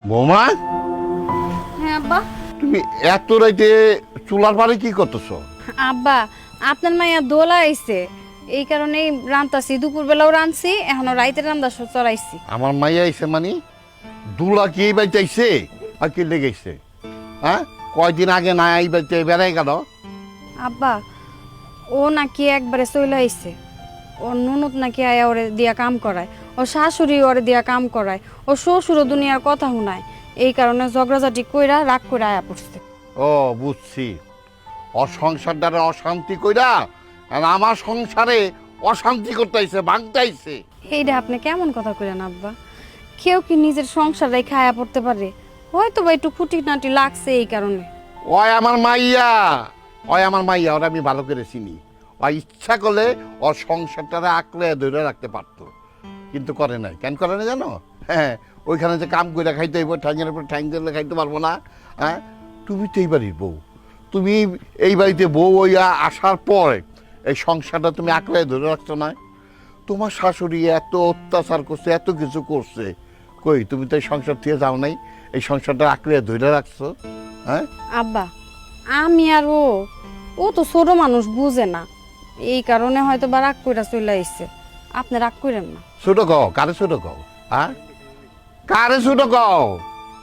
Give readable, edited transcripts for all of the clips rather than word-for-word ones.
বৌমা, হ্যাঁ আব্বা। তুমি এত রাইতে চুলার পারে কি করতেছো? আব্বা, আপনার মাইয়া দোলা আইছে, এই কারণেই রান্তাছি। দুপুরবেলাও রাঁধছি, এখনো রাইতে রান্না চড়াইছি। আমার মাইয়া আইছে মানে দুলা কি এই বাড়িতে আইছে আর কি লেগেছে? হ্যাঁ, কয়দিন আগে না এই বাড়িতে বেড়াই গেল। আব্বা, ও নাকি একবারে চলে আইছে। ওর ননদ নাকি আয়া ওরে দিয়া কাম করায়, ও শাশুড়ি ওরে দিয়া কাম করায়, ও শ্বশুরও দুনিয়ার কথা শুনায়। এই কারণে ঝগড়াঝাটি কইরা রাগ করে আয়া পড়ছে। ও বুঝছি, সংসার দ্বারা অশান্তি কইরা আর আমার সংসারে অশান্তি করতে আইছে, ভাঙতে আইছে। এইটা আপনি কেমন কথা কইলেন আব্বা? কেউ কি নিজের সংসার রেখে আয়া পড়তে পারে? হয়তো বা একটু খুঁটিনাটি লাগছে এই কারণে। ওই আমার মাইয়া, ওই আমার মাইয়া, ওরা আমি ভালো করে চিনি। ও ইচ্ছা করলে ওর সংসারটারে আঁকড়ে ধরে রাখতে পারতো, কিন্তু করে নাই। কেন করে না জানো? হ্যাঁ, ওইখানে যে কাম করে খাইতে হইব, ঠ্যাঙের উপর ঠ্যাং দিলে খাইতে পারবো না। হ্যাঁ, তুমি তো এই বাড়ির বউ, তুমি এই বাড়িতে বউ হইয়া আসার পর এই সংসারটা তুমি আঁকড়ে ধরে রাখছো না। তোমার শাশুড়ি এত অত্যাচার করছে, এত কিছু করছে, কই তুমি তো এই সংসার থেকে যাও নাই, এই সংসারটা আঁকড়ে ধরে রাখছো। হ্যাঁ আব্বা, আমি আর ও তো ছোট মানুষ, বুঝে না। এই কারণে হয়তো বা রাগ কইরা চলে আইছে। আপনি রাগ কইরেন না। ছোট কও, কারে ছোট কও? হ্যাঁ, কারে ছোট কও?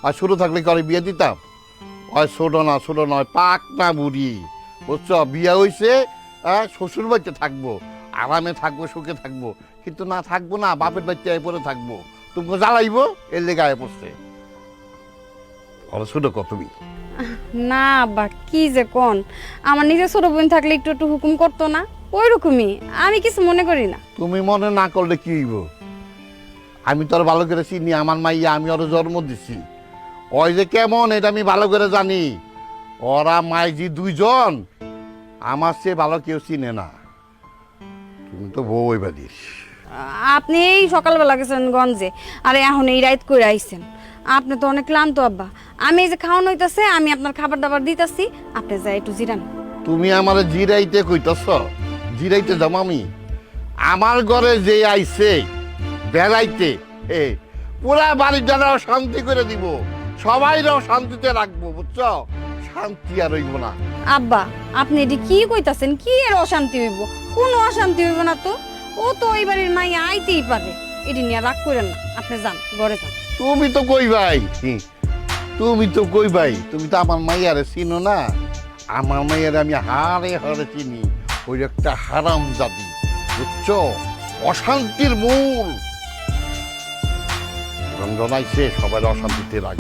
আর ছোট থাকলে করে বিয়ে দিতাম? ওই ছোট না, ছোট নয়, পাক না বুড়ি, বুঝছো? বিয়ে হইছে, শ্বশুর বাড়িতে থাকবো, আরামে থাকবো, সুখে থাকবো, কিন্তু না থাকবো না, বাপের বাড়িতে আয় পরে থাকবো। তুমি জ্বালাইবো, এর লেগে আয় পড়ছে। ওরা ছোট কও তুমি? না আব্বা, কি যে কোন, আমার নিজের ছোট বোন থাকলে একটু একটু হুকুম করতো না, ওই রকমই। আমি কিছু মনে করি না। তুমি মনে না করলে কি হইব? আমি তো আর ভালো করে চিনি আমার মাইয়া, আমি ওর জন্ম দিছি। ওই যে কেমন এটা আমি ভালো করে জানি। ওরা মাইজি দুইজন, আমার চেয়ে ভালো কেউ চিনে না। তুমি তো বউ ওই বাড়ির। আপনি এই সকালবেলা গেছেন গঞ্জে, আর এখন এই রাত করে আইছেন। আপনি তো অনেক ক্লান্ত আব্বা। আমি এই যে খাওয়ানো হইতাছে, আমি আপনার খাবার দাবার দিতাছি, আপনি যাই একটু জিরান। তুমি আমার জিরাইতে কইতাছ? জিরাইতে যাম আমি? আমার ঘরে যে আইছে বেড়াইতে, পুরা বাড়ির দ্বারা শান্তি করে দিব, সবাইরাও শান্তিতে রাখবো, বুঝছো? শান্তি আর হইব না। আব্বা, আপনি এটি কি কইতাছেন? কি এর অশান্তি হইব? কোনো অশান্তি হইব না তো। ও তো ওই বাড়ির মাইয়া আইতেই পারে, এটি নিয়ে রাগ করেন না। আপনি যান, ঘরে যান। তুমি তো কই ভাই, তুমি তো কই ভাই, তুমি তো আমার মাইয়ারে চিনো না। আমার মাইয়ারে আমি হারে হারে চিনি। ওই একটা হারাম জাতি, বুঝছো? অশান্তির মূল। রঞ্জনাইছে সবাই অশান্তিতে রাখবে।